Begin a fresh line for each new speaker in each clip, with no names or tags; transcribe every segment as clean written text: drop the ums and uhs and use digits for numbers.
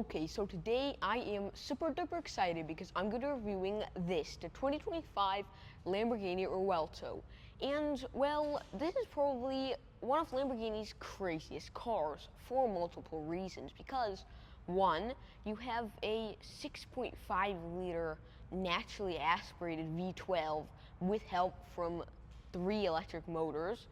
Okay, so today I am super duper excited because I'm going to be reviewing this, the 2025 Lamborghini Revuelto. And, well, this is probably one of Lamborghini's craziest cars for multiple reasons. Because, one, you have a 6.5-liter naturally aspirated V12 with help from 3 electric motors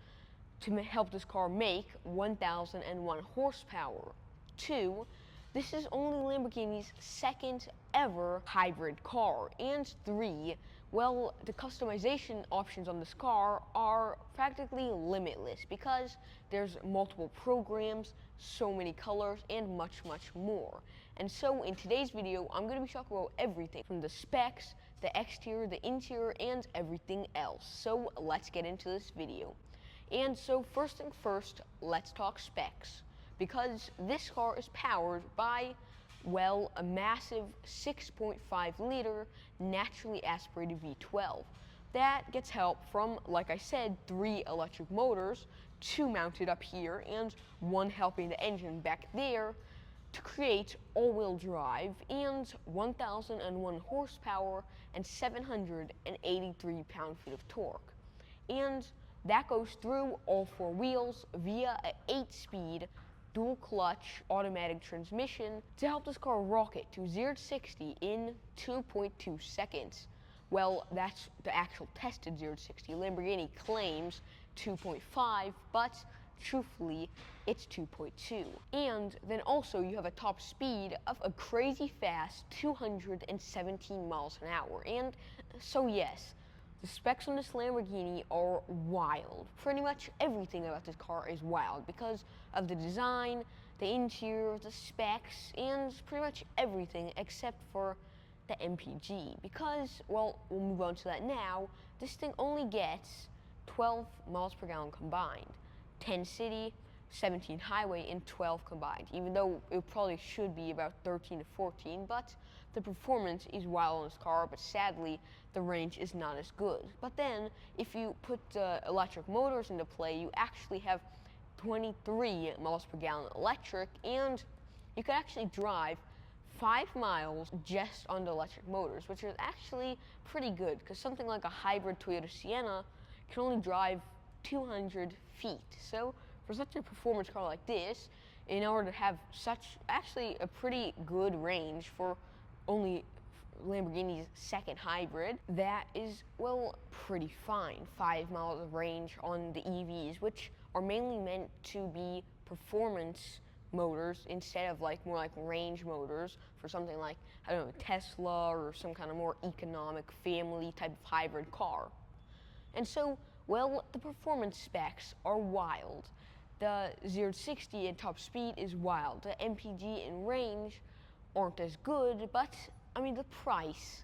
to help this car make 1,001 horsepower. 2, this is only Lamborghini's second ever hybrid car. And 3, well, the customization options on this car are practically limitless because there's multiple programs, so many colors, and much, much more. And so in today's video, I'm going to be talking about everything from the specs, the exterior, the interior, and everything else. So let's get into this video. And so first thing first, let's talk specs. Because this car is powered by, well, a massive 6.5-liter naturally aspirated V12. That gets help from, like I said, 3 electric motors, 2 mounted up here and 1 helping the engine back there to create all-wheel drive and 1,001 horsepower and 783 pound-feet of torque. And that goes through all 4 wheels via an 8-speed dual clutch automatic transmission to help this car rocket to 0 to 60 in 2.2 seconds. Well, that's the actual tested 0 to 60. Lamborghini claims 2.5, but truthfully, it's 2.2. And then also you have a top speed of a crazy fast 217 miles an hour. And so yes, the specs on this Lamborghini are wild. Pretty much everything about this car is wild because of the design, the interior, the specs, and pretty much everything except for the MPG. Because, well, we'll move on to that now, this thing only gets 12 miles per gallon combined. 10 city, 17 highway, and 12 combined, even though it probably should be about 13 to 14, but the performance is wild on this car, but sadly, the range is not as good. But then, if you put electric motors into play, you actually have 23 miles per gallon electric, and you could actually drive 5 miles just on the electric motors, which is actually pretty good, because something like a hybrid Toyota Sienna can only drive 200 feet. So for such a performance car like this, in order to have such actually a pretty good range for only Lamborghini's second hybrid, that is, well, pretty fine. 5 miles of range on the EVs, which are mainly meant to be performance motors instead of more like range motors for something like, I don't know, Tesla or some kind of more economic family type of hybrid car. And so, well, the performance specs are wild. The 0 to 60 and top speed is wild. The MPG and range aren't as good, but, I mean, the price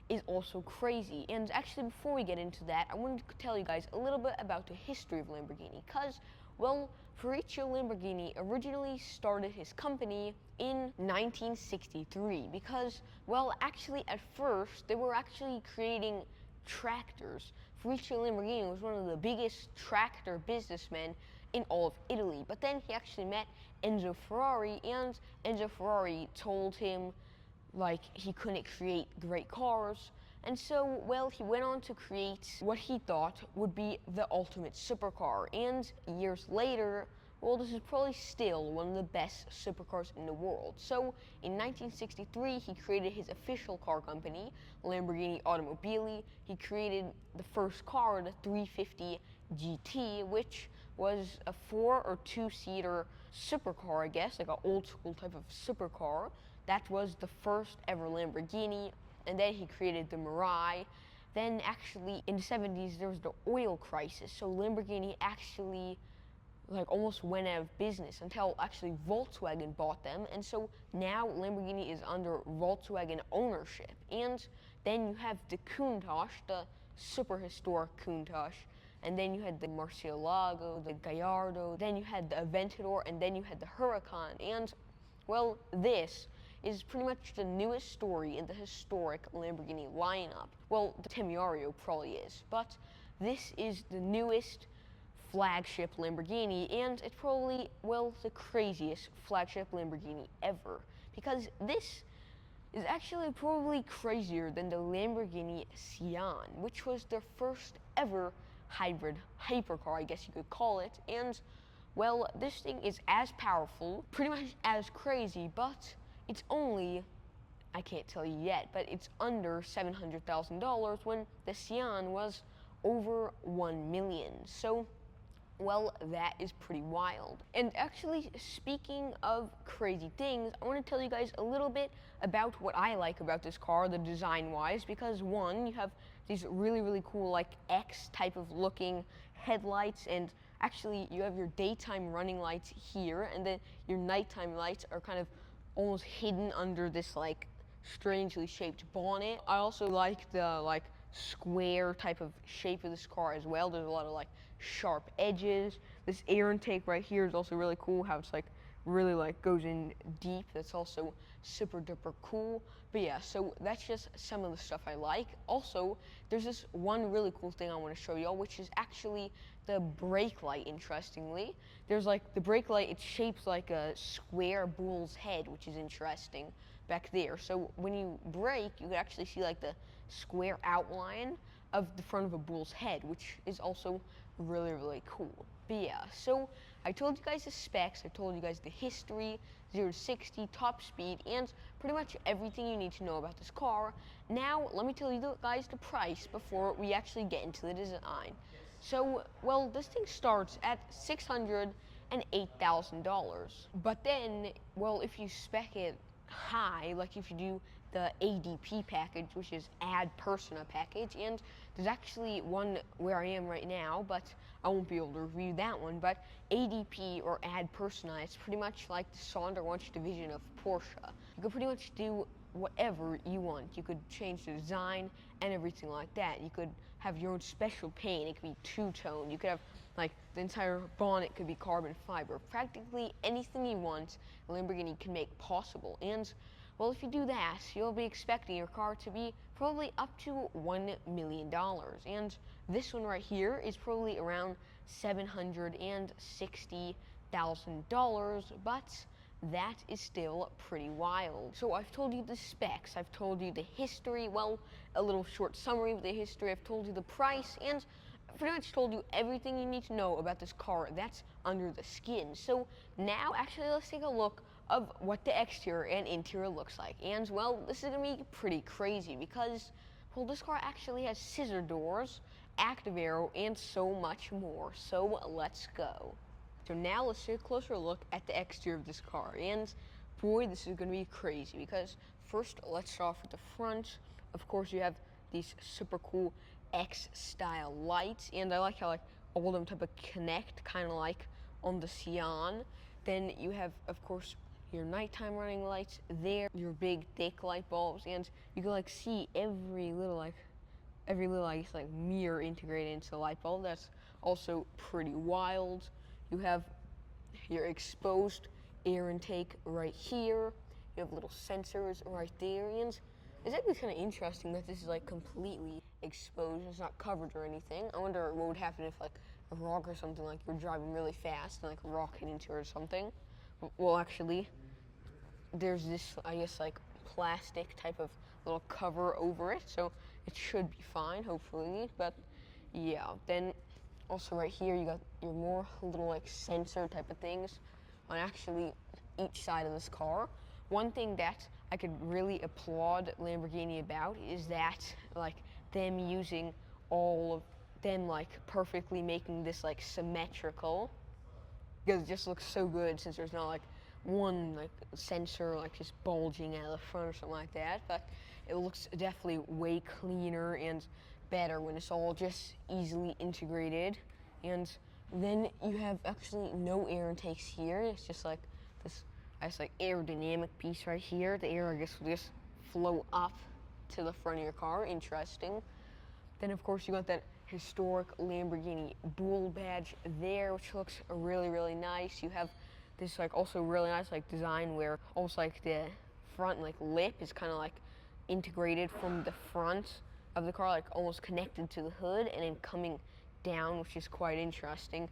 is also crazy. And actually, before we get into that, I wanted to tell you guys a little bit about the history of Lamborghini. Because, well, Ferruccio Lamborghini originally started his company in 1963. Because, well, actually, at first, they were actually creating tractors. Ferruccio Lamborghini was one of the biggest tractor businessmen in all of Italy. But then he actually met Enzo Ferrari, and Enzo Ferrari told him he couldn't create great cars. And so, well, he went on to create what he thought would be the ultimate supercar. And years later, well, this is probably still one of the best supercars in the world. So, in 1963, he created his official car company, Lamborghini Automobili. He created the first car, the 350 GT, which was a 4 or 2-seater supercar, I guess, like an old school type of supercar. That was the first ever Lamborghini. And then he created the Mirai. Then actually in the 70s there was the oil crisis, so Lamborghini actually almost went out of business until actually Volkswagen bought them. And so now Lamborghini is under Volkswagen ownership. And then you have the Countach, the super historic Countach, and then you had the Murcielago, the Gallardo, then you had the Aventador, and then you had the Huracan. And, well, this is pretty much the newest story in the historic Lamborghini lineup. Well, the Temerario probably is, but this is the newest flagship Lamborghini, and it's probably, well, the craziest flagship Lamborghini ever. because this is actually probably crazier than the Lamborghini Xaaron, which was their first ever hybrid hypercar, I guess you could call it. And well, this thing is as powerful, pretty much as crazy, but it's only, I can't tell you yet, but it's under $700,000 when the Xaaron was over 1 million. So well, that is pretty wild. And actually, speaking of crazy things, I want to tell you guys a little bit about what I like about this car, the design-wise, because one, you have these really, really cool, like, X type of looking headlights, and actually, you have your daytime running lights here, and then your nighttime lights are kind of almost hidden under this, like, strangely shaped bonnet. I also like the, like, square type of shape of this car as well. There's a lot of like sharp edges. This air intake right here is also really cool, how it's like really like goes in deep. That's also super duper cool. But yeah, so that's just some of the stuff I like. Also, there's this one really cool thing I want to show y'all, which is actually the brake light. Interestingly, there's like the brake light, it's shaped like a square bull's head, which is interesting back there. So when you brake, you can actually see like the square outline of the front of a bull's head, which is also really, really cool. But yeah, so I told you guys the specs, I told you guys the history, 0 to 60, top speed, and pretty much everything you need to know about this car. Now, let me tell you guys the price before we actually get into the design. So, well, this thing starts at $608,000. But then, well, if you spec it high, like if you do the ADP package, which is Ad Persona package, and there's actually one where I am right now, but I won't be able to review that one. But ADP or Ad Persona, it's pretty much like the Sonderwunsch division of Porsche. You could pretty much do whatever you want. You could change the design and everything like that. You could have your own special paint. It could be two-tone. You could have like the entire bonnet could be carbon fiber. Practically anything you want, Lamborghini can make possible. And well, if you do that, you'll be expecting your car to be probably up to $1 million. And this one right here is probably around $760,000, but that is still pretty wild. So I've told you the specs, I've told you the history, well, a little short summary of the history, I've told you the price, and I've pretty much told you everything you need to know about this car that's under the skin. So now, actually, let's take a look of what the exterior and interior looks like. And well, this is gonna be pretty crazy because, well, this car actually has scissor doors, active aero, and so much more. So let's go. So now let's take a closer look at the exterior of this car. And boy, this is gonna be crazy because first, let's start off with the front. Of course, you have these super cool X-style lights, and I like how like all of them type of connect, kind of like on the Xaaron. Then you have, of course, your nighttime running lights there, your big thick light bulbs, and you can like see every little I guess like mirror integrated into the light bulb. That's also pretty wild. You have your exposed air intake right here. You have little sensors right there, and it's actually kind of interesting that this is like completely exposed. It's not covered or anything. I wonder what would happen if like a rock or something, like you're driving really fast and like a rock hit into it or something. Well, actually, there's this, I guess, like plastic type of little cover over it, so it should be fine, hopefully. But yeah, then also right here you got your more little like sensor type of things on actually each side of this car. One thing that I could really applaud Lamborghini about is that like them using all of them like perfectly making this like symmetrical, because it just looks so good since there's not like one like sensor like just bulging out of the front or something like that. But it looks definitely way cleaner and better when it's all just easily integrated. And then you have actually no air intakes here. It's just like this, I guess, like aerodynamic piece right here. The air, I guess, will just flow up to the front of your car. Interesting. Then of course you got that historic Lamborghini bull badge there, which looks really, really nice. You have this like also really nice like design where almost like the front like lip is kind of like integrated from the front of the car, like almost connected to the hood and then coming down, which is quite interesting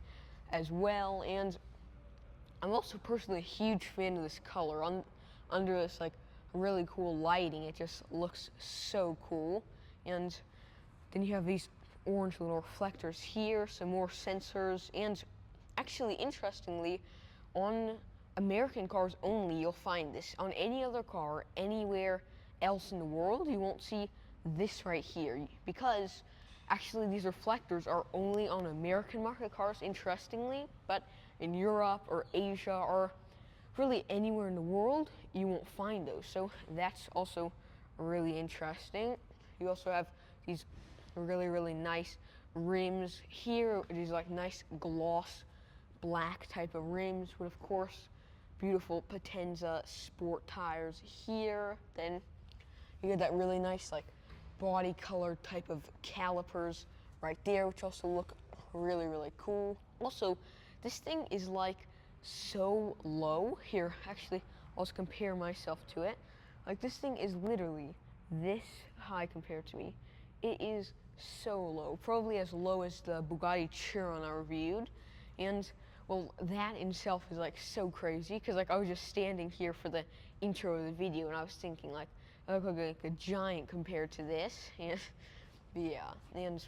as well. And I'm also personally a huge fan of this color. On under this like really cool lighting. It just looks so cool. And then you have these orange little reflectors here, some more sensors, and actually, interestingly, on American cars only, you'll find this. On any other car, anywhere else in the world, you won't see this right here, because actually these reflectors are only on American market cars, interestingly, but in Europe or Asia or really anywhere in the world, you won't find those. So that's also really interesting. You also have these really nice rims here, these like nice gloss black type of rims with, of course, beautiful Potenza sport tires here. Then you get that really nice like body color type of calipers right there, which also look really cool. Also, this thing is like so low. Here, actually, I'll just compare myself to it. Like, this thing is literally this high compared to me. It is so low, probably as low as the Bugatti Chiron I reviewed. And well, that in itself is like so crazy, because like I was just standing here for the intro of the video and I was thinking like, I look like a giant compared to this. And yeah, and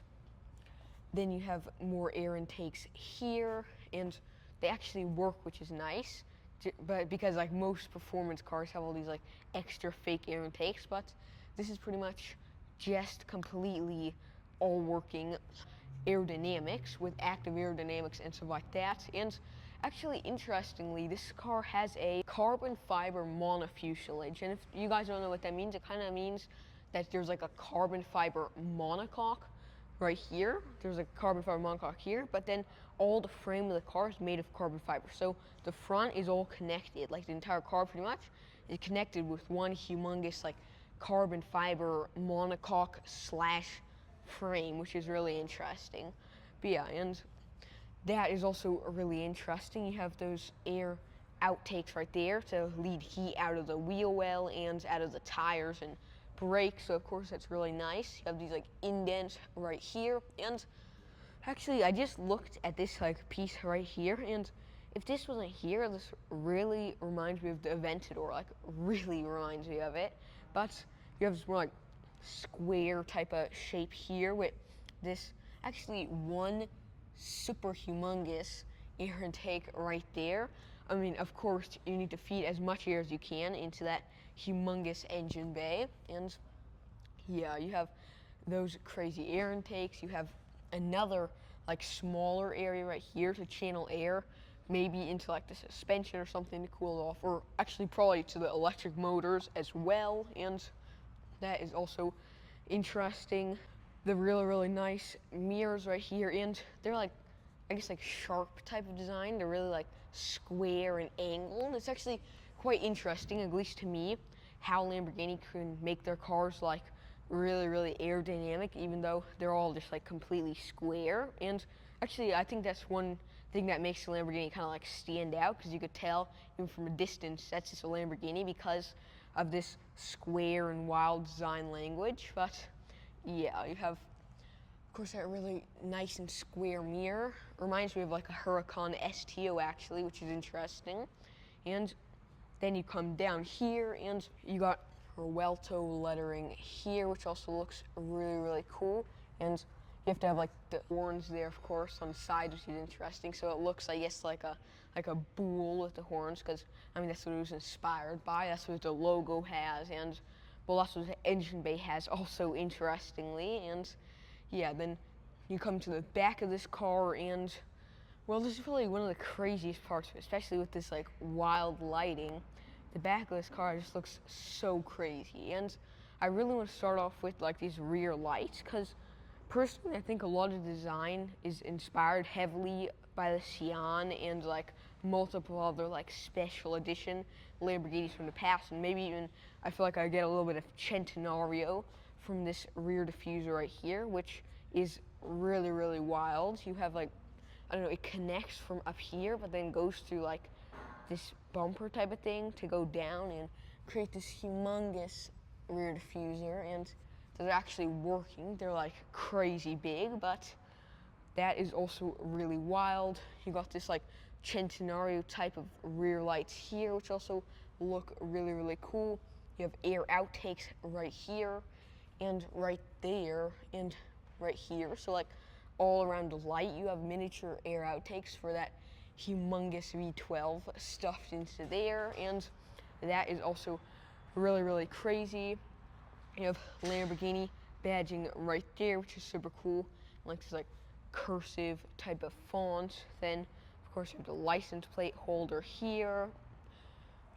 then you have more air intakes here, and they actually work, which is nice. But because like most performance cars have all these like extra fake air intakes, but this is pretty much just completely all working aerodynamics with active aerodynamics and stuff like that. And actually, interestingly, this car has a carbon fiber monofuselage, and if you guys don't know what that means, it kind of means that there's like a carbon fiber monocoque right here. There's a carbon fiber monocoque here, but then all the frame of the car is made of carbon fiber. So the front is all connected, like the entire car pretty much is connected with one humongous like carbon fiber monocoque slash frame, which is really interesting. But yeah, and that is also really interesting. You have those air outtakes right there to lead heat out of the wheel well and out of the tires and brakes, so of course that's really nice. You have these like indents right here, and actually I just looked at this like piece right here, and if this wasn't here, this really reminds me of the Aventador, like really reminds me of it. But you have this more like square type of shape here with this actually one super humongous air intake right there. I mean, of course, you need to feed as much air as you can into that humongous engine bay. And yeah, you have those crazy air intakes. You have another like smaller area right here to channel air, maybe into like the suspension or something to cool it off, or actually probably to the electric motors as well. And that is also interesting. The really nice mirrors right here, and they're like, I guess like sharp type of design. They're really like square and angled. It's actually quite interesting, at least to me, how Lamborghini can make their cars like really aerodynamic, even though they're all just like completely square. And actually, I think that's one thing that makes the Lamborghini kind of like stand out, because you could tell even from a distance that's just a Lamborghini because of this square and wild design language. But yeah, you have, of course, that really nice and square mirror. Reminds me of like a Huracan STO actually, which is interesting. And then you come down here and you got Revuelto lettering here, which also looks really cool. And you have to have like the horns there, of course, on the side, which is interesting. So it looks, I guess, like a bull with the horns, because I mean that's what it was inspired by. That's what the logo has, and well, that's what the engine bay has also, interestingly. And yeah, then you come to the back of this car, and well, this is really one of the craziest parts, especially with this like wild lighting. The back of this car just looks so crazy, and I really want to start off with like these rear lights, because personally I think a lot of the design is inspired heavily by the Xaaron and like multiple other like special edition Lamborghinis from the past, and maybe even I feel like I get a little bit of Centenario from this rear diffuser right here, which is really wild. You have like, I don't know, it connects from up here but then goes through like this bumper type of thing to go down and create this humongous rear diffuser, and they're actually working. They're like crazy big, but that is also really wild. You got this like Centenario type of rear lights here, which also look really, really cool. You have air outtakes right here, and right there, and right here. So like all around the light, you have miniature air outtakes for that humongous V12 stuffed into there, and that is also really, really crazy. You have Lamborghini badging right there, which is super cool. Like this like cursive type of font. Then of course you have the license plate holder here.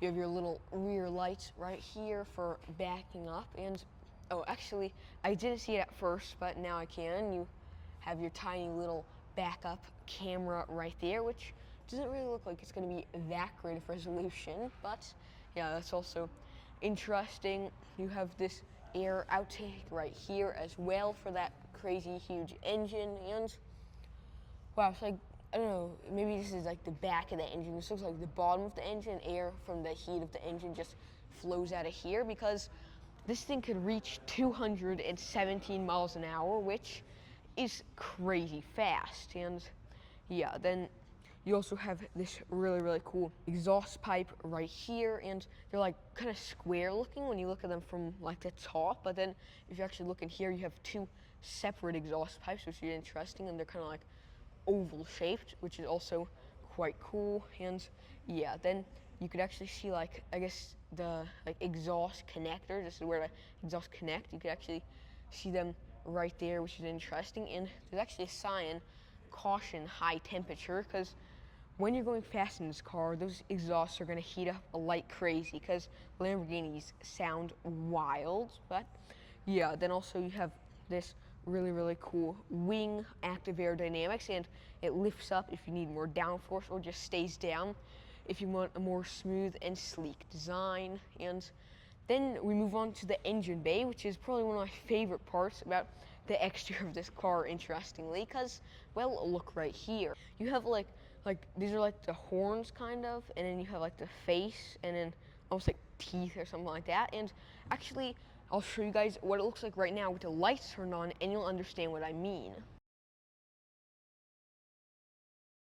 You have your little rear lights right here for backing up. And oh, actually, I didn't see it at first, but now I can. You have your tiny little backup camera right there, which doesn't really look like it's going to be that great of resolution, but yeah, that's also interesting. You have this air outtake right here as well for that crazy huge engine, and wow, it's like, I don't know, maybe this is like the back of the engine. This looks like the bottom of the engine. Air from the heat of the engine just flows out of here, because this thing could reach 217 miles an hour, which is crazy fast. And yeah, then you also have this really, really cool exhaust pipe right here, and they're like kind of square looking when you look at them from like the top, but then if you actually look in here, you have two separate exhaust pipes, which is interesting, and they're kind of like oval shaped, which is also quite cool. And yeah, then you could actually see like, I guess the like exhaust connector, this is where the exhaust connect, you could actually see them right there, which is interesting. And there's actually a sign, caution high temperature, because when you're going fast in this car, those exhausts are going to heat up like crazy, because Lamborghinis sound wild. But yeah, then also you have this really, really cool wing active aerodynamics, and it lifts up if you need more downforce, or just stays down if you want a more smooth and sleek design. And then we move on to the engine bay, which is probably one of my favorite parts about the exterior of this car, interestingly, because, well, look right here. You have like these are like the horns kind of, and then you have like the face, and then almost like teeth or something like that. And actually, I'll show you guys what it looks like right now with the lights turned on, and you'll understand what I mean.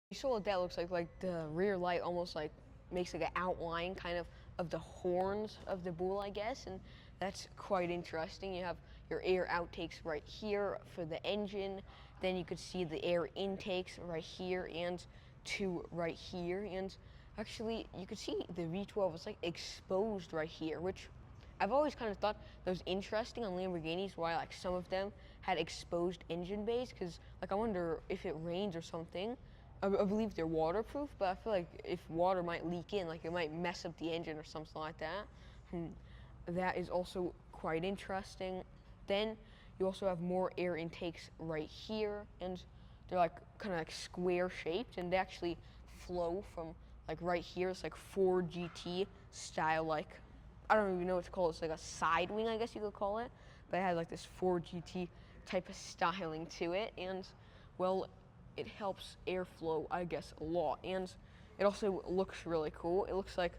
You saw what that looks like the rear light almost like makes like an outline kind of the horns of the bull, I guess, and that's quite interesting. You have your air outtakes right here for the engine, then you could see the air intakes right here and two right here, and actually you could see the V12 is like exposed right here, which I've always kind of thought that was interesting on Lamborghinis, why like some of them had exposed engine bays, because like I wonder if it rains or something. I believe they're waterproof, but I feel like if water might leak in, like it might mess up the engine or something like that. That is also quite interesting. Then you also have more air intakes right here, and they're like kind of like square shaped, and they actually flow from like right here. It's like Ford GT style, like I don't even know what to call it. It's like a side wing, I guess you could call it, but it had like this Ford GT type of styling to it, and well, it helps airflow, I guess, a lot. And it also looks really cool. It looks like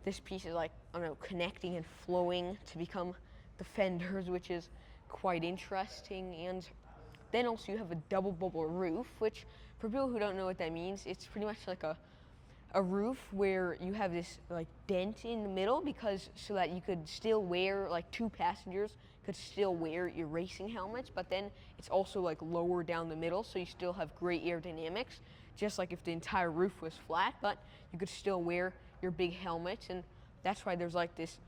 this piece is like, I don't know, connecting and flowing to become the fenders, which is quite interesting. And then also you have a double bubble roof, which for people who don't know what that means, it's pretty much like a roof where you have this like dent in the middle, because so that you could still wear, like two passengers could still wear your racing helmets, but then it's also like lower down the middle, so you still have great aerodynamics, just like if the entire roof was flat, but you could still wear your big helmets. And that's why there's like this,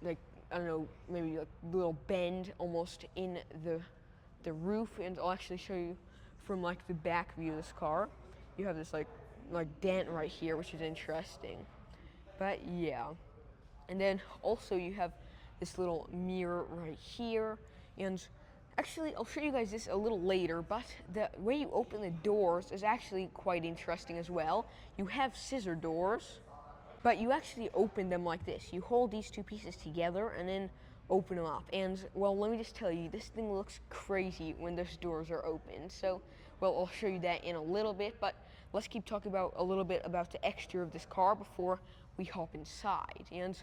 like, I don't know, maybe like little bend almost in the roof. And I'll actually show you from like the back view of this car. You have this like dent right here, which is interesting. But yeah, and then also you have this little mirror right here, and actually I'll show you guys this a little later, but the way you open the doors is actually quite interesting as well. You have scissor doors, but you actually open them like this. You hold these two pieces together and then open them up. And well, let me just tell you, this thing looks crazy when those doors are open. So, well, I'll show you that in a little bit, but let's keep talking about a little bit about the exterior of this car before we hop inside. And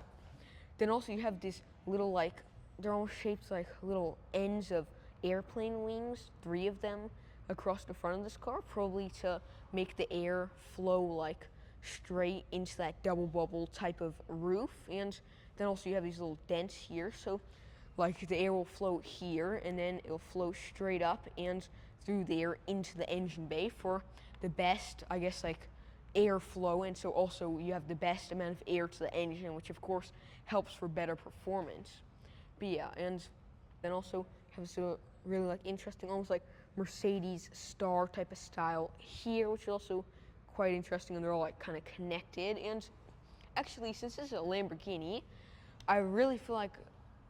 then also you have this little, like, they're almost shaped like little ends of airplane wings, 3 of them across the front of this car, probably to make the air flow like straight into that double bubble type of roof. And then also you have these little dents here, so like the air will flow here and then it'll flow straight up and through there into the engine bay for the best, I guess, like airflow. And so also you have the best amount of air to the engine, which of course helps for better performance. But yeah, and then also have this really like interesting, almost like Mercedes star type of style here, which is also quite interesting, and they're all like kind of connected. And actually, since this is a Lamborghini, I really feel like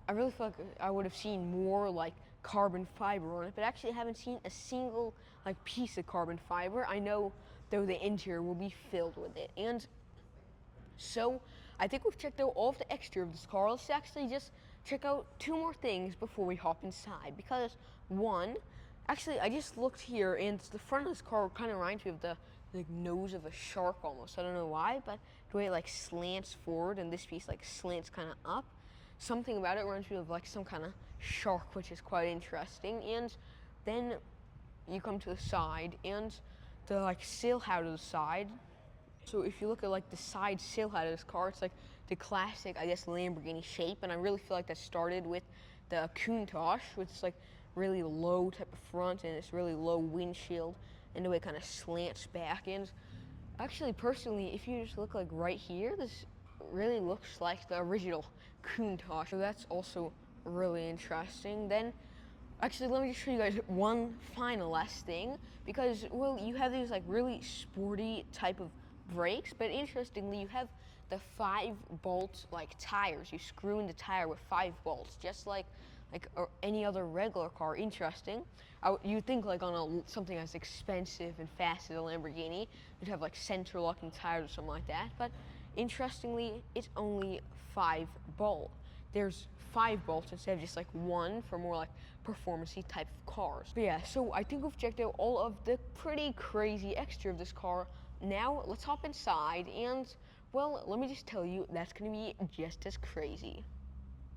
I would have seen more like carbon fiber on it, but actually I haven't seen a single like piece of carbon fiber. I know though the interior will be filled with it. And so I think we've checked out all of the exterior of this car. Let's actually just check out two more things before we hop inside, because one, actually I just looked here and the front of this car kind of reminds me of the like nose of a shark almost. I don't know why, but the way it like slants forward and this piece like slants kind of up. Something about it reminds me of like some kind of shark, which is quite interesting. And then you come to the side and the like sail height of the side. So if you look at like the side sail height of this car, it's like the classic, I guess, Lamborghini shape. And I really feel like that started with the Countach, which is like really low type of front and it's really low windshield and the way it kind of slants back. And actually, personally, if you just look like right here, this really looks like the original Countach. So that's also really interesting. Then, actually, let me just show you guys one final last thing, because, well, you have these like really sporty type of brakes, but interestingly, you have the 5-bolt like tires. You screw in the tire with 5 bolts, just like any other regular car. Interesting. You'd think like on something as expensive and fast as a Lamborghini, you'd have like center locking tires or something like that. But interestingly, it's only 5-bolt. There's 5 bolts instead of just like 1 for more like performance-y type of cars. But yeah, so I think we've checked out all of the pretty crazy exterior of this car. Now let's hop inside and, well, let me just tell you, that's gonna be just as crazy.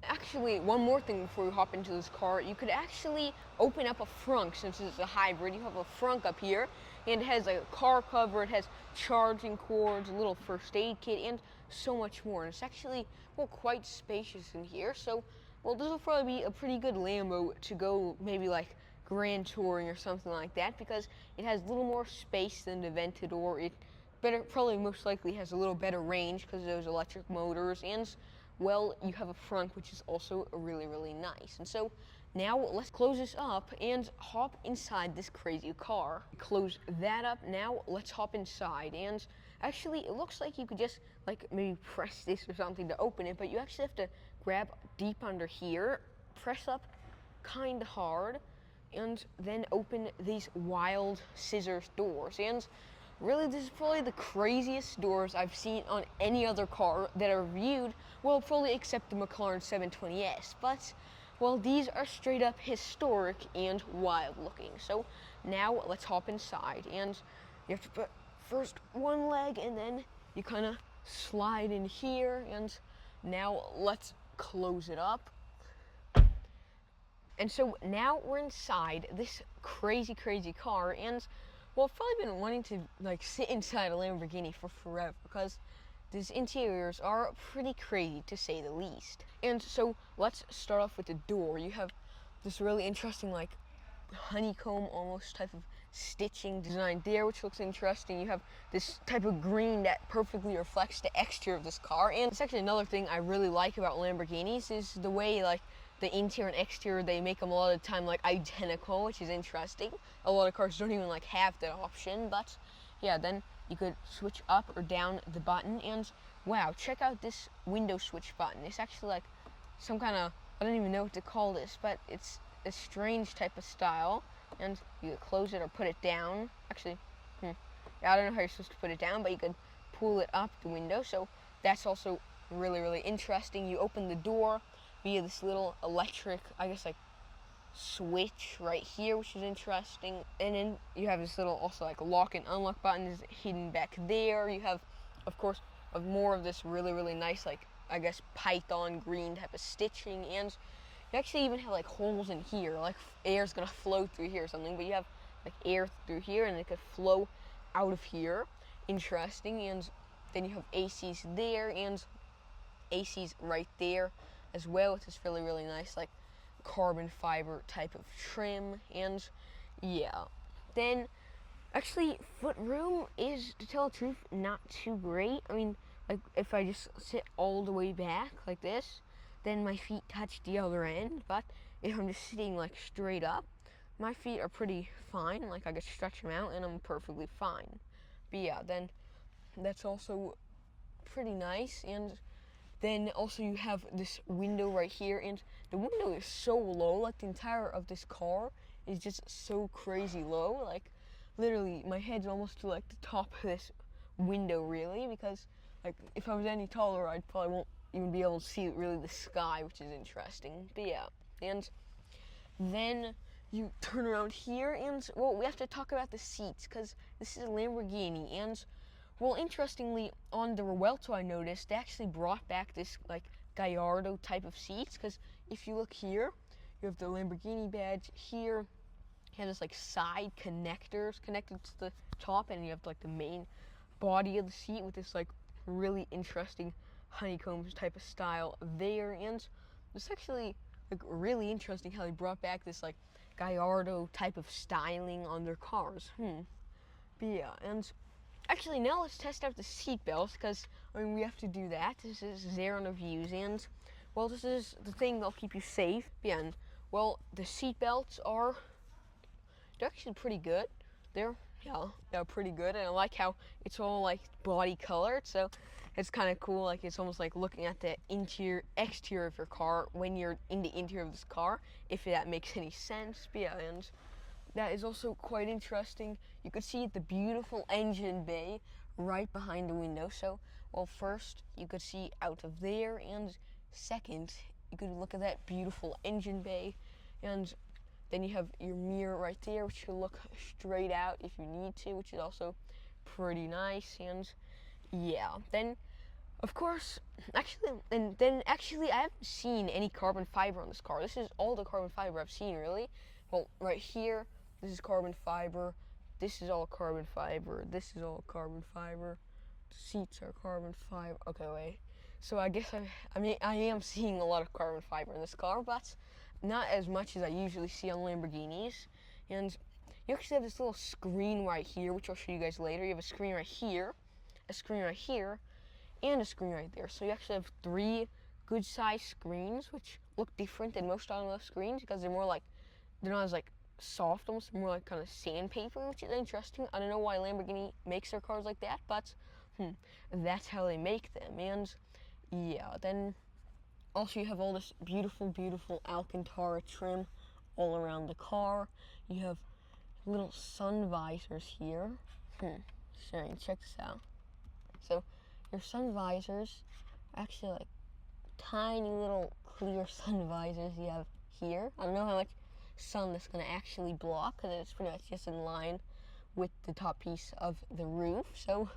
Actually, one more thing before we hop into this car, you could actually open up a frunk. Since it's a hybrid, you have a frunk up here, and it has like a car cover, it has charging cords, a little first aid kit, and so much more. And it's actually, well, quite spacious in here. So, well, this will probably be a pretty good Lambo to go maybe like grand touring or something like that, because it has a little more space than the Aventador. It probably most likely has a little better range because of those electric motors, and well, you have a front, which is also really, really nice. And so now let's close this up and hop inside this crazy car. Close that up. Now let's hop inside. And actually, it looks like you could just like maybe press this or something to open it, but you actually have to grab deep under here, press up kind of hard, and then open these wild scissors doors. And really, this is probably the craziest doors I've seen on any other car that are reviewed, well, probably except the McLaren 720S, but, well, these are straight up historic and wild looking. So now let's hop inside, and you have to put first one leg and then you kind of slide in here, and now let's close it up. And so now we're inside this crazy, crazy car, and well, I've probably been wanting to like sit inside a Lamborghini for forever, because these interiors are pretty crazy to say the least. And so let's start off with the door. You have this really interesting like honeycomb almost type of stitching design there, which looks interesting. You have this type of green that perfectly reflects the exterior of this car. And it's actually another thing I really like about Lamborghinis is the way like the interior and exterior, they make them a lot of the time like identical, which is interesting. A lot of cars don't even like have that option, but yeah, then you could switch up or down the button. And wow, check out this window switch button. It's actually like some kind of, I don't even know what to call this, but it's a strange type of style. And you could close it or put it down. Actually, yeah, I don't know how you're supposed to put it down, but you could pull it up the window. So that's also really, really interesting. You open the door via this little electric, I guess, like switch right here, which is interesting. And then you have this little also like lock and unlock button is hidden back there. You have, of course, more of this really, really nice, like, I guess, python green type of stitching. And you actually even have like holes in here, like air's gonna flow through here or something, but you have like air through here and it could flow out of here. Interesting. And then you have ACs there and ACs right there as well. It's this really, really nice like carbon fiber type of trim. And yeah, then actually foot room is, to tell the truth, not too great. I mean, like if I just sit all the way back like this, then my feet touch the other end. But if I'm just sitting like straight up, my feet are pretty fine. Like I could stretch them out and I'm perfectly fine. But yeah, then that's also pretty nice. And then also you have this window right here, and the window is so low, like the entire of this car is just so crazy low. Like literally my head's almost to like the top of this window really, because like if I was any taller I'd probably won't even be able to see really the sky, which is interesting. But yeah, and then you turn around here and, well, we have to talk about the seats because this is a Lamborghini. And well, interestingly, on the Revuelto I noticed they actually brought back this like Gallardo type of seats, because if you look here, you have the Lamborghini badge here. You have this like side connectors connected to the top, and you have like the main body of the seat with this like really interesting honeycombs type of style there. And it's actually like really interesting how they brought back this like Gallardo type of styling on their cars. But yeah, and actually now let's test out the seat belts, because I mean we have to do that. This is Xaaron reviews, and well, this is the thing that'll keep you safe. Yeah, and well, the seat belts are, they're actually pretty good. They're pretty good, and I like how it's all like body colored, so it's kind of cool. Like it's almost like looking at the exterior of your car when you're in the interior of this car, if that makes any sense. But yeah, and that is also quite interesting. You could see the beautiful engine bay right behind the window. So, well, first you could see out of there, and second you could look at that beautiful engine bay, and then you have your mirror right there, which you look straight out if you need to, which is also pretty nice. And yeah, then of course, actually, I haven't seen any carbon fiber on this car. This is all the carbon fiber I've seen, really. Well, right here, this is carbon fiber. This is all carbon fiber. This is all carbon fiber. The seats are carbon fiber. Okay, wait. So I guess I am seeing a lot of carbon fiber in this car, but not as much as I usually see on Lamborghinis. And you actually have this little screen right here, which I'll show you guys later. You have a screen right here, a screen right here, and a screen right there. So you actually have 3 good sized screens, which look different than most automotive screens because they're not as like soft, almost more like kind of sandpaper, which is interesting. I don't know why Lamborghini makes their cars like that, but that's how they make them. And yeah, then also you have all this beautiful, beautiful Alcantara trim all around the car. You have little sun visors here. Sorry, check this out. So your sun visors are actually like tiny little clear sun visors you have here. I don't know how much sun that's going to actually block, because it's pretty much just in line with the top piece of the roof, so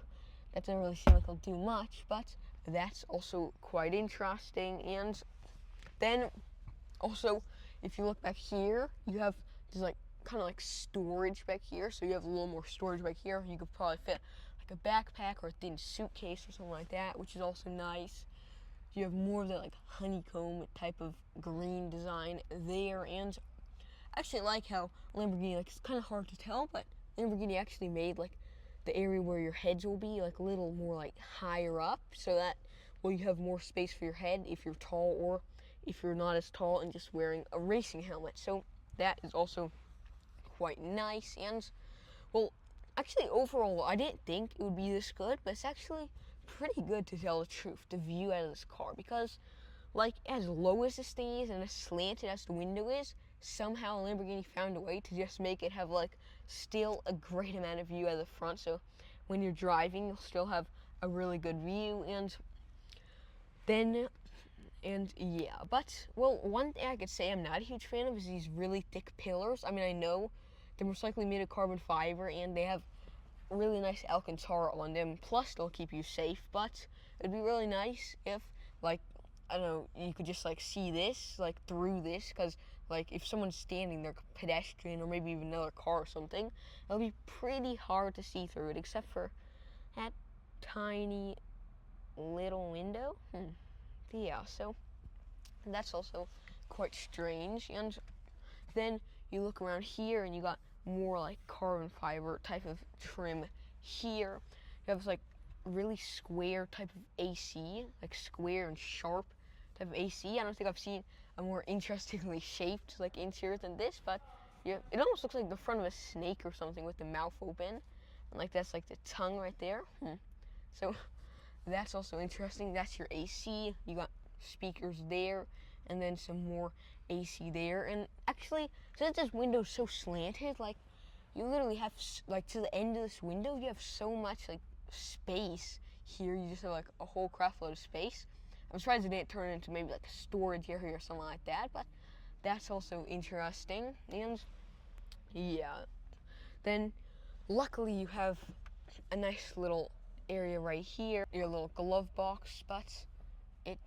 that doesn't really seem like it'll do much, but that's also quite interesting. And then also, if you look back here, you have this like kind of like storage back here, so you have a little more storage back here. You could probably fit like a backpack or a thin suitcase or something like that, which is also nice. You have more of that like honeycomb type of green design there. And I actually like how Lamborghini, like, it's kind of hard to tell, but Lamborghini actually made like the area where your heads will be like a little more like higher up, so that, well, you have more space for your head if you're tall or if you're not as tall and just wearing a racing helmet. So that is also quite nice. And well, actually overall I didn't think it would be this good, but it's actually pretty good, to tell the truth, the view out of this car, because like as low as this thing is and as slanted as the window is, somehow Lamborghini found a way to just make it have like still a great amount of view out of the front, so when you're driving you'll still have a really good view. And yeah, but well, one thing I could say I'm not a huge fan of is these really thick pillars. I mean, I know they're most likely made of carbon fiber and they have really nice Alcantara on them, plus they'll keep you safe, but it'd be really nice if, like, I don't know, you could just like see this like through this, because like if someone's standing there, a pedestrian or maybe even another car or something, it'll be pretty hard to see through it, except for at tiny little window. Yeah, so that's also quite strange. And then you look around here and you got more like carbon fiber type of trim here. You have this like really square type of AC, like square and sharp type of AC. I don't think I've seen a more interestingly shaped like interior than this, but yeah, it almost looks like the front of a snake or something with the mouth open, and like that's like the tongue right there. So that's also interesting. That's your AC. You got speakers there, and then some more AC there. And actually, since this window's so slanted, like you literally have like to the end of this window, you have so much like space here. You just have like a whole crap load of space. I'm surprised it didn't turn into maybe like a storage area or something like that, but that's also interesting. And yeah, then luckily you have a nice little area right here, your little glove box, but it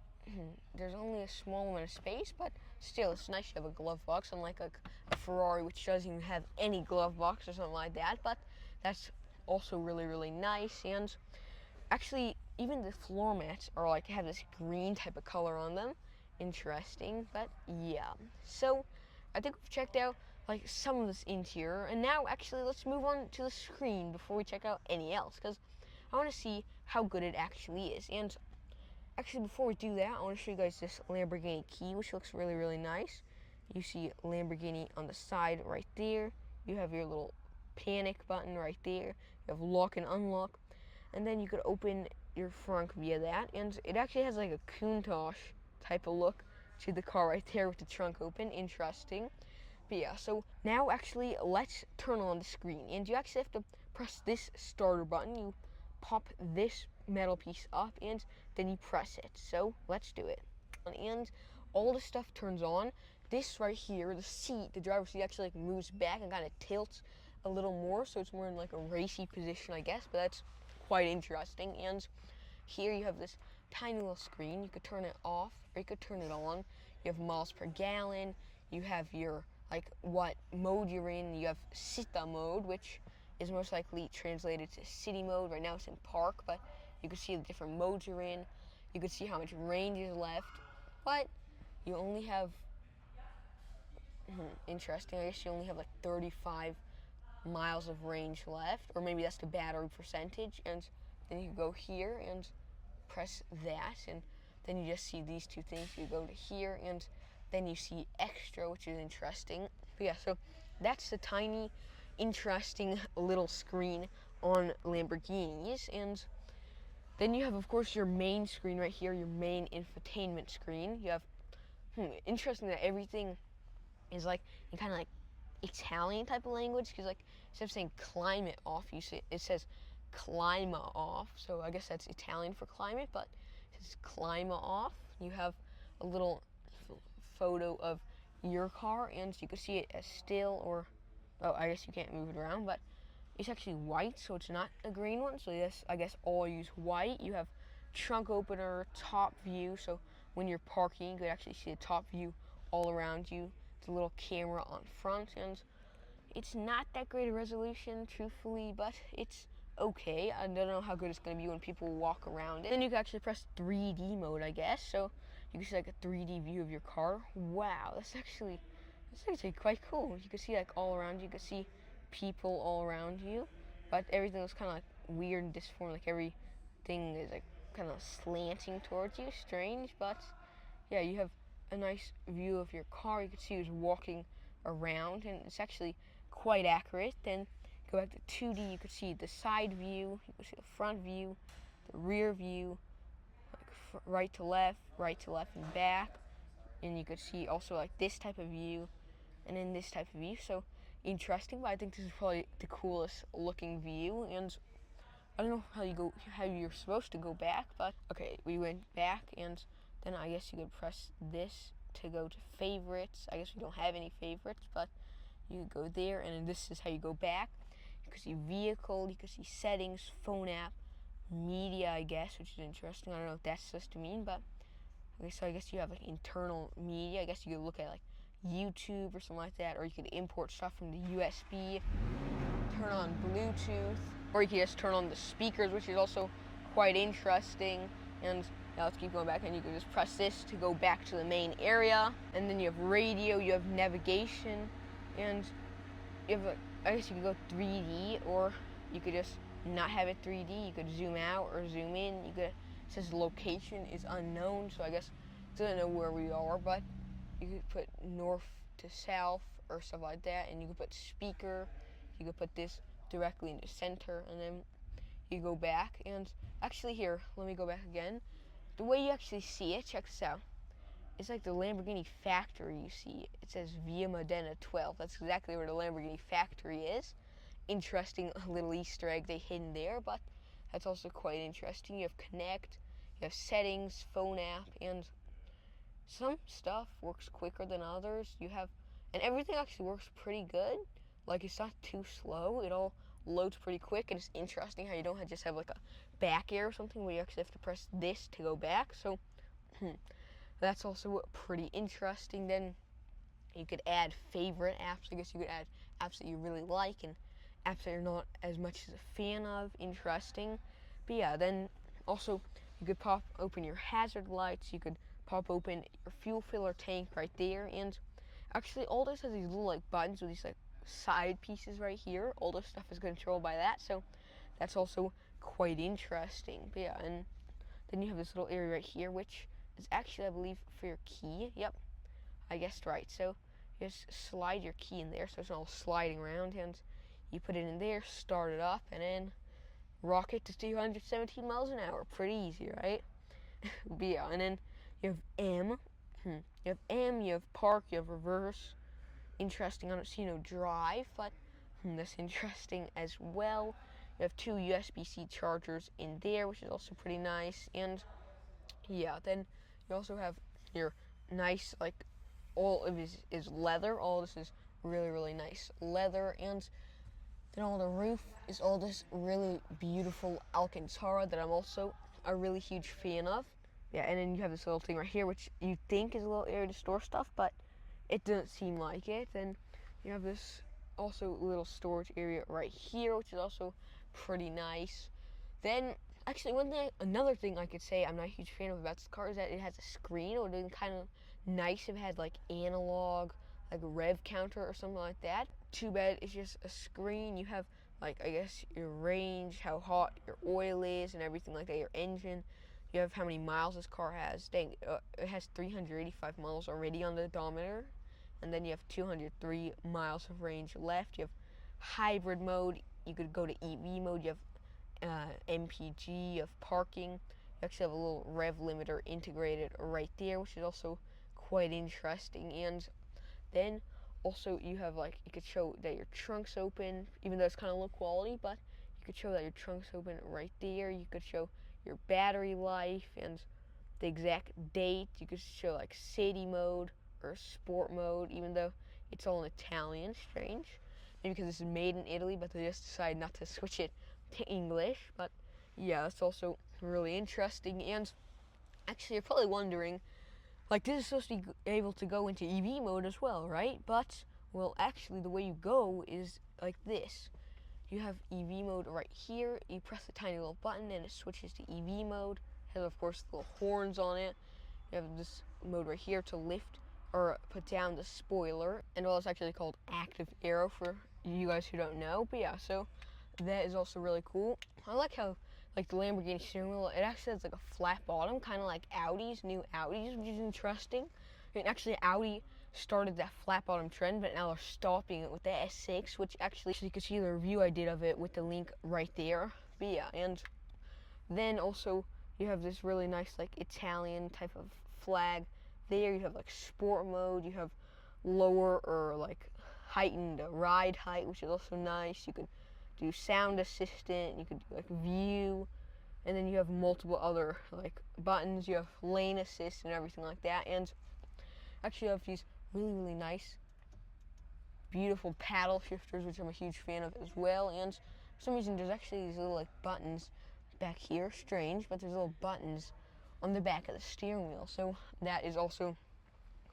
there's only a small amount of space, but still it's nice to have a glove box, unlike a Ferrari which doesn't even have any glove box or something like that. But that's also really nice. And actually even the floor mats are like have this green type of color on them. Interesting. But yeah, so I think we've checked out like some of this interior, and now actually let's move on to the screen before we check out any else, because I want to see how good it actually is. And actually before we do that, I want to show you guys this Lamborghini key, which looks really nice. You see Lamborghini on the side right there. You have your little panic button right there. You have lock and unlock, and then you could open your front via that. And it actually has like a Countach type of look to the car right there with the trunk open. Interesting. But yeah, so now actually let's turn on the screen, and you actually have to press this starter button. You pop this metal piece up and then you press it. So let's do it. And all the stuff turns on. This right here, the seat, the driver's seat actually like moves back and kind of tilts a little more, so it's more in like a racy position, I guess, but that's quite interesting. And here you have this tiny little screen. You could turn it off or you could turn it on. You have miles per gallon. You have your like what mode you're in. You have Cita mode, which is most likely translated to city mode. Right now it's in park, but you can see the different modes you're in. You can see how much range is left, but you only have, interesting, I guess you only have like 35 miles of range left, or maybe that's the battery percentage. And then you go here and press that, and then you just see these two things. You go to here, and then you see extra, which is interesting. But yeah, so that's the tiny, interesting little screen on Lamborghinis. And then you have, of course, your main screen right here, your main infotainment screen. You have, interesting that everything is like in kind of like Italian type of language, because like instead of saying climate off, it says clima off. So I guess that's Italian for climate, but it says clima off. You have a little photo of your car, and you can see it as still, or I guess you can't move it around, but it's actually white, so it's not a green one. So yes, I guess all use white. You have trunk opener, top view, so when you're parking, you can actually see the top view all around you. It's a little camera on front, and it's not that great a resolution, truthfully, but it's okay. I don't know how good it's going to be when people walk around it. Then you can actually press 3D mode, I guess, so you can see like a 3D view of your car. Wow, that's actually quite cool. You can see like all around you. You can see people all around you, but everything looks kind of like weird and disformed. Like everything is like kind of slanting towards you. Strange, but yeah, you have a nice view of your car. You can see who's walking around, and it's actually quite accurate. Then go back to 2D. You can see the side view. You can see the front view, the rear view, like right to left, and back. And you could see also like this type of view, and then this type of view. So interesting, but I think this is probably the coolest looking view. And I don't know how you're supposed to go back, but okay, we went back, and then I guess you could press this to go to favorites. I guess we don't have any favorites, but you go there, and then this is how you go back. You can see vehicle, you can see settings, phone app, media, I guess, which is interesting. I don't know what that's supposed to mean, but okay, so I guess you have like internal media. I guess you could look at like YouTube or something like that, or you could import stuff from the USB, turn on Bluetooth, or you could just turn on the speakers, which is also quite interesting. And now let's keep going back, and you can just press this to go back to the main area. And then you have radio, you have navigation, and you have, I guess you could go 3D, or you could just not have it 3D. You could zoom out or zoom in. You could, it says location is unknown, so I guess it doesn't know where we are, but you could put north to south or stuff like that, and you could put speaker. You could put this directly in the center, and then you go back. And actually here, let me go back again. The way you actually see it, check this out. It's like the Lamborghini factory you see. It says Via Modena 12. That's exactly where the Lamborghini factory is. Interesting little Easter egg they hidden there, but that's also quite interesting. You have connect, you have settings, phone app, and some stuff works quicker than others. You have, and everything actually works pretty good. Like, it's not too slow. It all loads pretty quick, and it's interesting how you don't just have like a back air or something where you actually have to press this to go back. So that's also pretty interesting. Then you could add favorite apps. I guess you could add apps that you really like and apps that you're not as much as a fan of. Interesting. But yeah, then also you could pop open your hazard lights. You could pop open your fuel filler tank right there. And actually all this has these little like buttons with these like side pieces right here. All this stuff is controlled by that. So that's also quite interesting. But yeah, and then you have this little area right here, which is actually, I believe, for your key. Yep, I guessed right. So you just slide your key in there, so it's all sliding around, and you put it in there, start it up, and then rocket to 217 miles an hour. Pretty easy, right? But yeah, and then you have M. You have M, you have park, you have reverse. Interesting, I don't see no drive, but that's interesting as well. You have two USB-C chargers in there, which is also pretty nice. And yeah, then you also have your nice, like, all of this is leather. All this is really, really nice leather. And then on the roof is all this really beautiful Alcantara that I'm also a really huge fan of. Yeah, and then you have this little thing right here, which you think is a little area to store stuff, but it doesn't seem like it. And you have this also little storage area right here, which is also pretty nice. Then, actually, another thing I could say I'm not a huge fan of about this car is that it has a screen. It would have been kind of nice if it had like analog, like a rev counter or something like that. Too bad it's just a screen. You have like, I guess, your range, how hot your oil is, and everything like that. Your engine. You have how many miles this car has. Dang, it has 385 miles already on the odometer. And then you have 203 miles of range left. You have hybrid mode. You could go to EV mode. You have MPG. You have parking. You actually have a little rev limiter integrated right there, which is also quite interesting. And then also you have like, you could show that your trunk's open, even though it's kind of low quality, but you could show that your trunk's open right there. You could show your battery life and the exact date. You could show like city mode or sport mode, even though it's all in Italian. Strange. Maybe because this is made in Italy, but they just decided not to switch it to English. But yeah, that's also really interesting. And actually, you're probably wondering, like, this is supposed to be able to go into EV mode as well, right? But, well, actually, the way you go is like this. You have EV mode right here. You press the tiny little button and it switches to EV mode. It has, of course, little horns on it. You have this mode right here to lift or put down the spoiler. And well, it's actually called active aero for you guys who don't know. But yeah, so that is also really cool. I like how, like, the Lamborghini steering wheel, it actually has like a flat bottom, kind of like Audi's, new Audi's, which is interesting. And actually, Audi started that flat bottom trend, but now they're stopping it with the S6, which actually you can see the review I did of it with the link right there. But yeah, and then also you have this really nice like Italian type of flag there. You have like sport mode, you have lower or like heightened ride height, which is also nice. You could do sound assistant, you could do like view, and then you have multiple other like buttons. You have lane assist and everything like that. And actually you have these really, really nice, beautiful paddle shifters, which I'm a huge fan of as well. And for some reason, there's actually these little like buttons back here. Strange, but there's little buttons on the back of the steering wheel. So that is also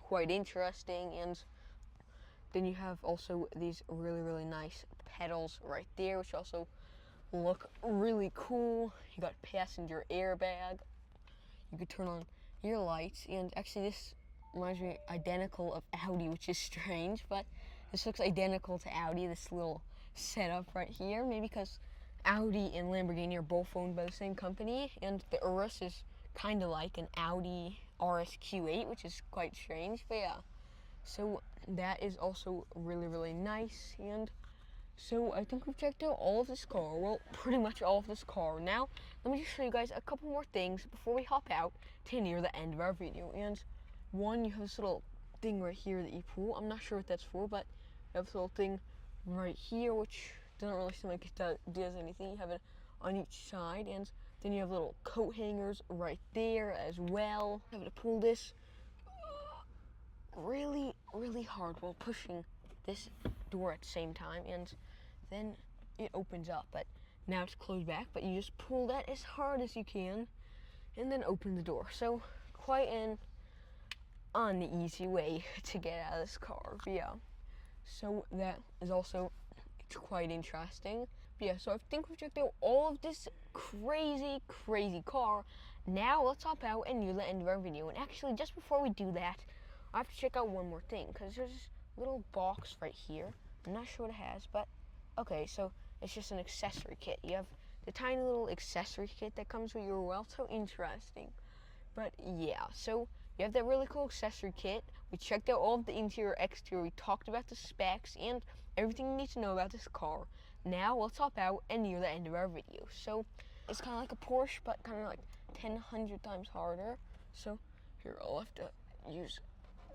quite interesting. And then you have also these really, really nice pedals right there, which also look really cool. You got passenger airbag. You could turn on your lights, and actually this reminds me identical of Audi, which is strange, but this looks identical to Audi, this little setup right here, maybe because Audi and Lamborghini are both owned by the same company, and the Urus is kind of like an Audi RSQ8, which is quite strange, but yeah. So that is also really, really nice, and so I think we've checked out all of this car, well, pretty much all of this car. Now, let me just show you guys a couple more things before we hop out to near the end of our video. And one, you have this little thing right here that you pull. I'm not sure what that's for, but you have this little thing right here, which doesn't really seem like it does anything. You have it on each side, and then you have little coat hangers right there as well. You have to pull this really, really hard while pushing this door at the same time, and then it opens up, but now it's closed back, but you just pull that as hard as you can and then open the door. So quite an uneasy way to get out of this car, but yeah, so that is also quite interesting. But yeah, so I think we've checked out all of this crazy car. Now let's hop out and near the end of our video. And actually, just before we do that, I have to check out one more thing, because there's this little box right here. I'm not sure what it has, but okay, so it's just an accessory kit. You have the tiny little accessory kit that comes with your Revuelto. Interesting. But yeah, so you have that really cool accessory kit. We checked out all of the interior, exterior. We talked about the specs and everything you need to know about this car. Now let's hop out and near the end of our video. So it's kind of like a Porsche, but kind of like 100 times harder. So here, I'll have to use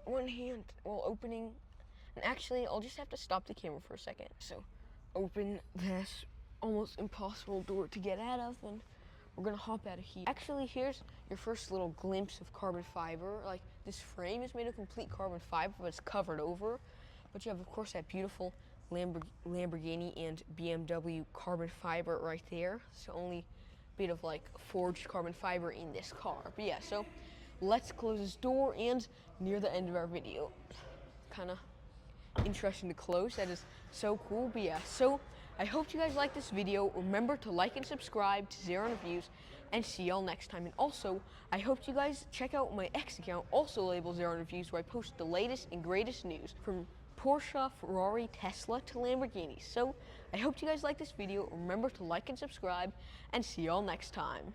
one hand while opening. And actually, I'll just have to stop the camera for a second. So open this almost impossible door to get out of, and we're gonna hop out of here. Actually, here's your first little glimpse of carbon fiber. Like, this frame is made of complete carbon fiber, but it's covered over. But you have, of course, that beautiful Lamborghini and BMW carbon fiber right there. It's the only bit of like forged carbon fiber in this car. But yeah, so let's close this door and near the end of our video. Kind of interesting to close. That is so cool. But yeah, so I hope you guys like this video. Remember to like and subscribe to Xaaron Reviews, and see y'all next time. And also, I hope you guys check out my X account, also labeled Xaaron Reviews, where I post the latest and greatest news from Porsche, Ferrari, Tesla to Lamborghini. So I hope you guys like this video. Remember to like and subscribe, and see y'all next time.